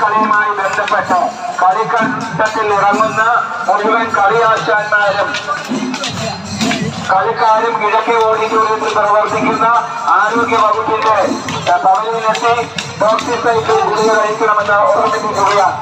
കളിയുമായി ബന്ധപ്പെട്ട് കളിക്കളത്തിൽ ഇറങ്ങുന്ന മുഴുവൻ കളിയാശാന്മാരും കളിക്കാരും കിഴക്കേ ഓഡിറ്റോറിയത്തിൽ പ്രവർത്തിക്കുന്ന ആരോഗ്യ വകുപ്പിന്റെ പവലിയനെത്തി ഡോക്സിസൈഡ് ഗുളിക കഴിക്കണമെന്ന് ഓർമ്മിപ്പിക്കുകയാണ്.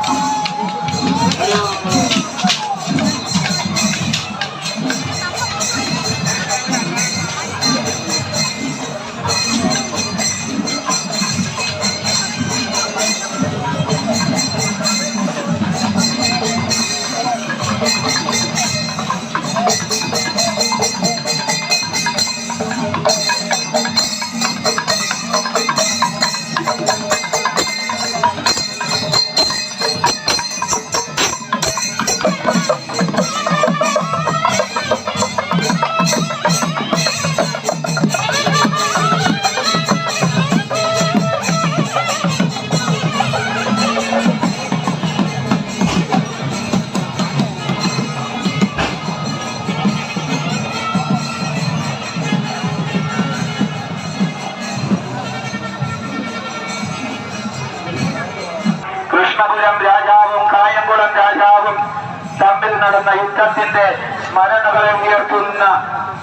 കൃഷ്ണപുരം രാജാവും കായംകുളം രാജാവും തമ്മിൽ നടന്ന യുദ്ധത്തിന്റെ സ്മരണകളെ ഉയർത്തുന്ന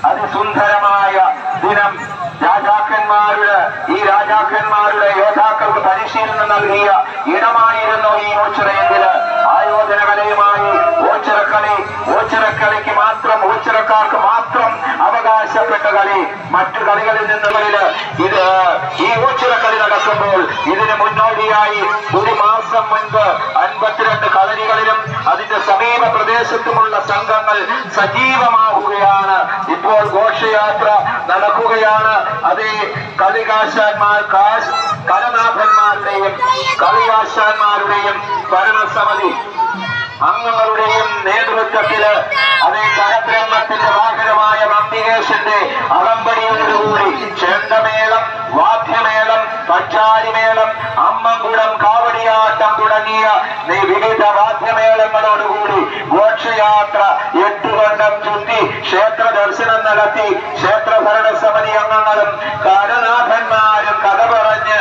അതിസുന്ദരമായ ദിനം. രാജാക്കന്മാരുടെ യോദ്ധാക്കൾക്ക് പരിശീലനം നൽകിയ ഇടമായിരുന്നു ഈ ഓച്ചിറയെങ്കിൽ ആയോധന കലയുമായി ഓച്ചിറക്കളിക്ക് മാത്രം, ഓച്ചിറക്കാർക്ക് മാത്രം അവകാശപ്പെട്ട കളി. മറ്റു കളികളിൽ നിന്നുകളിൽ ഈ ഓച്ചിറക്കളി നടക്കുമ്പോൾ ഇതിന് മുന്നോടിയായി ഒരു മാസം മുൻപ് 52 കളരികളിലും അതിന്റെ സമീപ പ്രദേശത്തുമുള്ള സംഘങ്ങൾ സജീവമാവുകയാണ്. ഇപ്പോൾ ഘോഷയാത്ര നടക്കുകയാണ്. അതേ കലനാഥന്മാരുടെയും കളിയാശാന്മാരുടെയും ഭരണസമിതി അംഗങ്ങളുടെയും നേതൃത്വത്തില് അതേ പരബ്രഹ്മത്തിന്റെ വാഹനമായ നന്ദികേശന്റെ അകമ്പടിയോടുകൂടി ചെണ്ടമേളം, വാദ്യമേളം, പച്ചാരിമേളം, അമ്മൻകുടം, കാവടിയാട്ടം തുടങ്ങിയ വിവിധ വാദ്യമേളങ്ങളോടുകൂടി ഘോഷയാത്ര 8 കൊണ്ടം ചുറ്റി ക്ഷേത്ര ദർശനം നടത്തി. ക്ഷേത്ര ഭരണസമിതി അംഗങ്ങളും കരനാഥന്മാരും കഥ പറഞ്ഞ്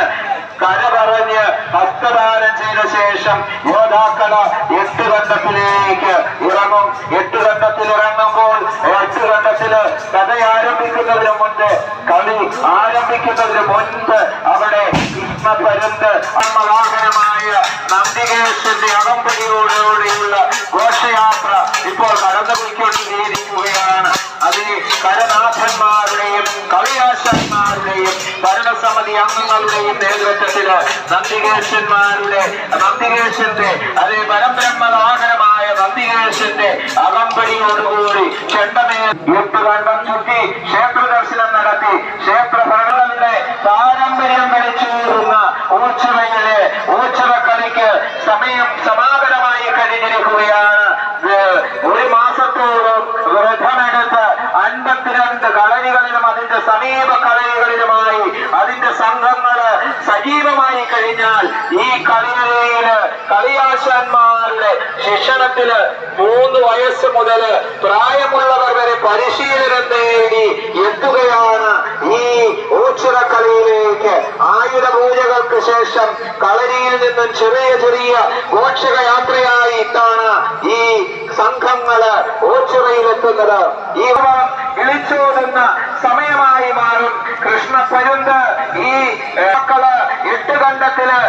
ഹസ്തദാനം ചെയ്ത ശേഷം യോദ്ധാക്കള 8 ഖണ്ഡത്തിലേക്ക് ഇറങ്ങും. 8 ഖണ്ഡത്തിൽ ഇറങ്ങുമ്പോൾ 8 ഖണ്ഡത്തില് കഥ ആരംഭിക്കുന്നതിന് മുൻപ്, കളി ആരംഭിക്കുന്നതിന് മുൻപ് അവിടെ കൃഷ്ണപരുന്ത് അമ്മവാഹനമായ നന്ദികേശന്റെ അകമ്പടിയോടുകൂടിയുള്ള ഘോഷയാത്ര ഇപ്പോൾ കടന്നുപോയിക്കൊണ്ടിരിക്കുകയാണ്. അത് കരനാഥന്മാരുടെയും കളിയാശന്മാരുടെയും ഭരണസമിതി അംഗങ്ങളുടെയും നേതൃത്വത്തില് നന്ദികേശന്റെ അതേ പരബ്രഹ്മവാഹനമായ നന്ദികേശന്റെ അകമ്പടിയോടുകൂടി ചെണ്ടമേൽ 8 ഖണ്ഡം ചുറ്റി ക്ഷേത്ര ദർശനം നടത്തി. ക്ഷേത്ര ഭരണങ്ങളുടെ പാരമ്പര്യം വിളിച്ചൂറുന്ന ഓച്ചിറക്കളിക്ക് സമയം സമാപനമായി കഴിഞ്ഞിരിക്കുകയാണ്. 1 മാസത്തോളം വ്രതമെടുത്ത് 52 കളരികളിലും അതിന്റെ സമീപ കളരികളിലുമായി അതിന്റെ സംഘങ്ങള് സജീവമായി കഴിഞ്ഞാൽ ഈ കളിയില് കളിയാശാന്മാരുടെ ശിക്ഷണത്തില് 3 വയസ്സ് മുതൽ പ്രായമുള്ളവർ വരെ പരിശീലനം നേടി എത്തുകയാണ് ഈ ഓച്ചിറക്കളിയിലേക്ക്. ആയുധ പൂജകൾക്ക് ശേഷം കളരിയിൽ നിന്നും ചെറിയ ഘോഷയാത്രയായിട്ടാണ് ഈ സംഘങ്ങള് ഓച്ചിറയിലെത്തുന്നത്. ഈ വിളിച്ചോതുന്ന സമയമായി മാറും. കൃഷ്ണപരുന്ത് ഈ മക്കള് 8 ഖണ്ഡത്തില്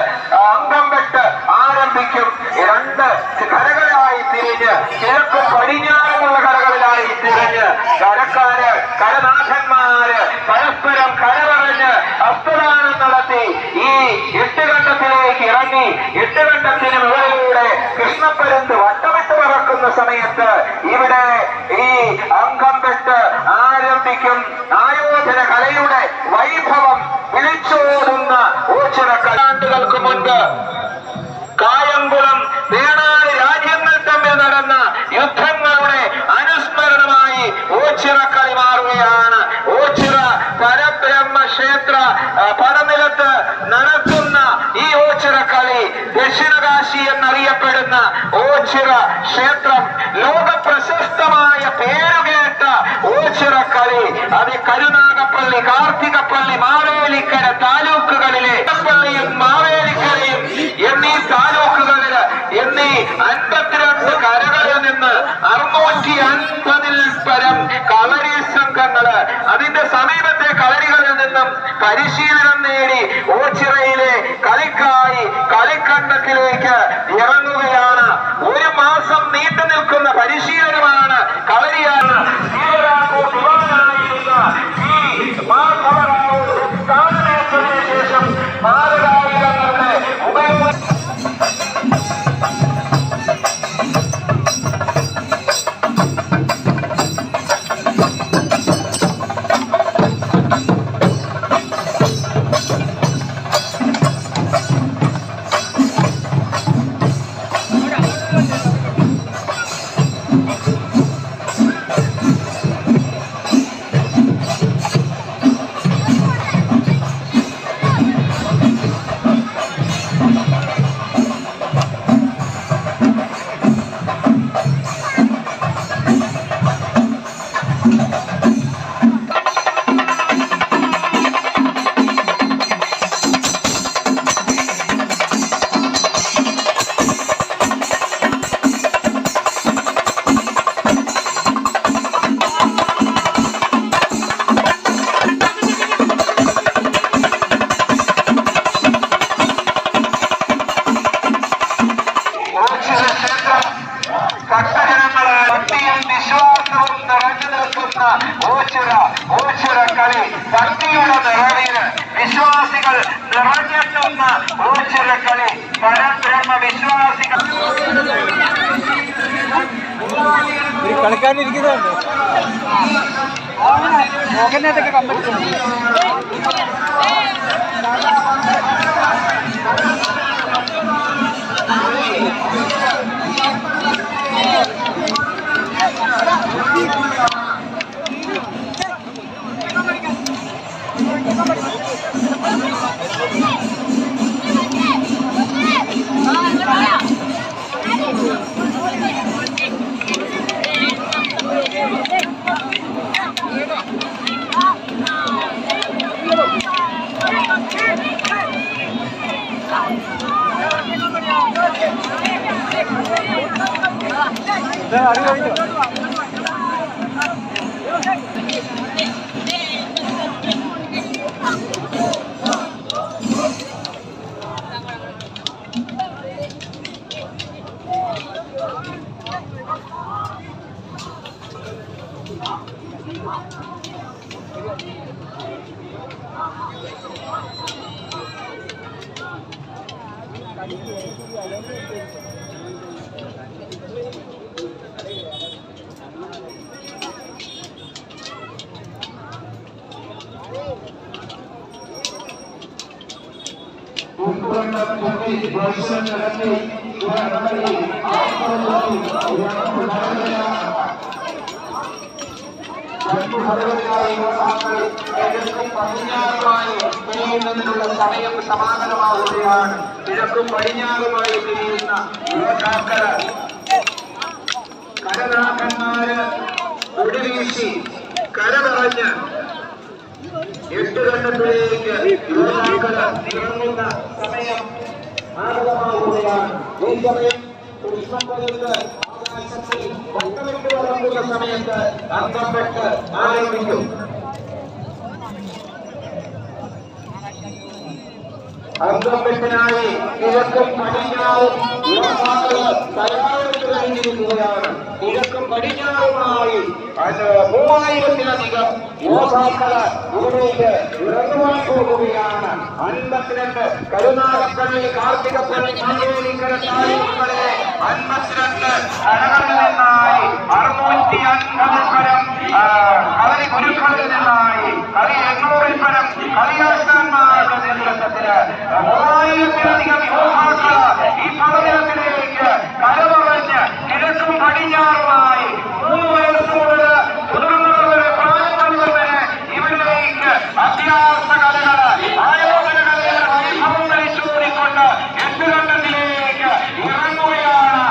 അംഗം വെട്ട് ആരംഭിക്കും. 2 കരകളായി തിരിഞ്ഞ്, കിഴക്കും പടിഞ്ഞാറുമുള്ള കരകളിലായി തിരിഞ്ഞ് കരനാഥന്മാര് പരസ്പരം കരപറഞ്ഞ് ഹസ്തദാനം നടത്തി ഈ 8 ഖണ്ഡത്തിലേക്ക് ഇറങ്ങി. 8 ഖണ്ഡത്തിന് മുകളിലൂടെ കൃഷ്ണപരുന്ത് വട്ടമിട്ട് പറക്കുന്ന സമയത്ത് ഇവിടെ ഈ അംഗം വെട്ട് ആരംഭിക്കും. ആയോധന കലയുടെ വൈഭവം വിളിച്ചോടുന്ന ഓച്ചിറക്കലാണ്ടുകൾക്ക് മുൻപ് കായംകുളം, വേണാട് രാജ്യങ്ങൾ തമ്മിൽ നടന്ന യുദ്ധങ്ങളുടെ അനുസ്മരണമായി ഓച്ചിറക്കളി മാറുകയാണ്. ഓച്ചിറ പരബ്രഹ്മ ക്ഷേത്ര പടനിലത്ത് നടക്കുന്ന ഈ ഓച്ചിറക്കളി ദക്ഷിണകാശി എന്നറിയപ്പെടുന്ന വരുന്ന ഓച്ചിറ ക്ഷേത്രം, ലോക പ്രശസ്തമായ പേരുകേട്ട ഓച്ചിറ കളി അത് കരുനാഗപ്പള്ളി, കാർത്തികപ്പള്ളി, മാവേലിക്കര താലൂക്കുകളിലെ പള്ളിയും മാവേലിക്കരയും എന്നീ താലൂക്കുകളില് എന്നീ 52 കരകളിൽ നിന്ന് 650-ൽ പരം കളരി സംഘങ്ങള് അതിന്റെ സമീപത്തെ കളരികളിൽ നിന്നും പരിശീലനം നേടി ഓച്ചിറയിലെ കളിക്കായി കളിക്കണ്ടത്തിലേക്ക് ഇറങ്ങുകയാണ്. 1 മാസം നീണ്ടു നിൽക്കുന്ന പരിശീലനമാണ് കളരിയാണ്. ശേഷം മാരകായുധങ്ങളുടെ ഉപയോഗം വിശ്വാസവും നിറഞ്ഞു നിൽക്കുന്ന ഓച്ചിറ കളി, ഭക്തിയുടെ നിറവിന് വിശ്വാസികൾ നിറഞ്ഞെത്തുന്ന ഓച്ചിറ കളി, പരബ്രഹ്മ വിശ്വാസികൾ കളിക്കാനിരിക്കുന്നുണ്ട്. മോഹനേട്ടൊക്കെ കമ്പനിട്ടുണ്ട്. സമയം സമാഗതമാവുകയാണ്. കിഴക്കും പടിഞ്ഞാറുമായി തിരിയുന്ന യുവതാക്കള് കരനാഥന്മാര് ഒടിവീശി കരപറഞ്ഞ് 8 ഘട്ടത്തിലേക്ക് യുവതാക്കള് ഇറങ്ങുന്ന സമയം ആഗതമാവുകയാണ്. ഈ സമയം കൃഷ്ണപ്പുരത്ത് ആകാശത്തിൽ ഒട്ടമിട്ട് വളർത്തുന്ന സമയത്ത് അന്തപ്പെട്ട് ആരംഭിക്കും. അന്തപ്പെട്ടിനായി കിഴക്കും പടിഞ്ഞാറും തയ്യാറെടുത്ത് കഴിഞ്ഞിരിക്കുകയാണ്. കിഴക്കും പടിഞ്ഞാറുമായി 3000-ലധികം യോദ്ധാക്കള് ഭൂമിയിൽ ഇറങ്ങുവാൻ പോകുകയാണ്. 52 കരുനാഗപ്പള്ളി, കാർത്തികപ്പള്ളി, മാവേലിക്കര താലൂക്കുകളിലെ 52 കരകളിൽ നിന്നായി 650 പരം കളി ഗുരുക്കളിൽ നിന്നായി കളി 800-ൽ പരം കളിയാസ്ഥാന്മാരുടെ നേതൃത്വത്തില് 3000-ലധികം യോദ്ധാക്കള് ഈ പർവ്വതത്തിലേക്ക് കരപറഞ്ഞ് കിഴക്കും പടിഞ്ഞാറുമായി 3 വയസ്സ് മുതൽ മുതിർന്നവരുടെ പ്രായമുള്ളവർ വരെ ഇവരിലേക്ക് അഭ്യാസ കലകള്, ആയോധന കലകളുടെ വൈഭവം പരിശോധിക്കൊണ്ട് 8 ഘട്ടത്തിലേക്ക് ഇറങ്ങുകയാണ്.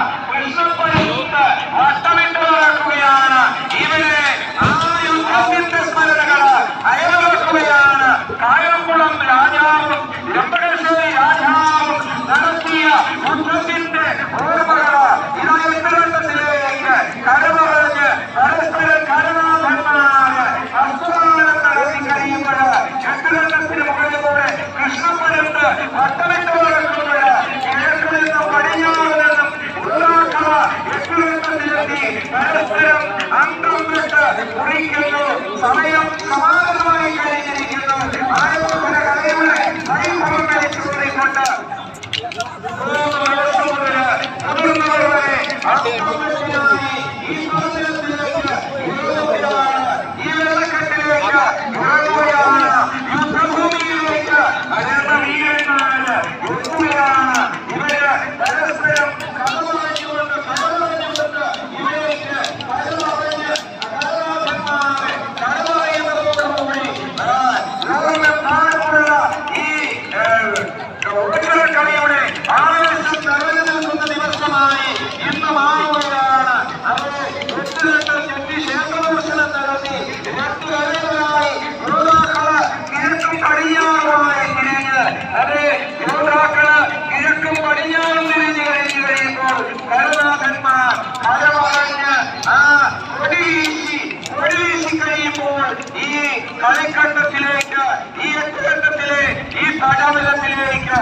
പരസ്പരം അന്തം വിട്ട് കുറിക്കുന്നു. സമയം സമാനമായി കഴിഞ്ഞിരിക്കുന്നു. ആയോധന കലയുടെ വൈഭവം കളിച്ചുകൊണ്ടിക്കൊണ്ട് മുതിർന്നവരുടെ അന്തംവെട്ടിനായി ഈ മന്ദിരത്തിലേക്ക് ഈ വെള്ളക്കെട്ടിലേക്ക് ഇറങ്ങുകയാണ്. യുദ്ധഭൂമിയിലേക്ക് അകന്ന വീരന്മാര് എത്തുകയാണ്. ഇവര് പരസ്പരം കഥപറഞ്ഞുകൊണ്ട് ഇവരേക്ക് കഥപറഞ്ഞ് കലാകാരന്മാരെ കഥപറയുന്നതോടുകൂടി ലോകമെമ്പാടുമുള്ള ഈ കളിയുടെ ആവേശം നിറഞ്ഞു നിൽക്കുന്ന ദിവസമായി ഇന്ന് മാറുകയാണ്. അവരെ 8 ചെട്ടി ക്ഷേത്രദർശനം നടത്തി 2 കലകളായി യോദ്ധാക്കള് കിഴക്കും പടിഞ്ഞാറുമായി തിരിഞ്ഞ് യോദ്ധാക്കള് കിഴക്കും പടിഞ്ഞാറും തിരിഞ്ഞ് കഴിഞ്ഞു കഴിയുമ്പോൾ കരുനാഥന്മാർ കരമറഞ്ഞ് ആ കൊടിവീശി കഴിയുമ്പോൾ ഈ കളിക്കണ്ടത്തിലേക്ക് ഈ 8 കണ്ടത്തിലെ ഈ തടവലത്തിലേക്ക്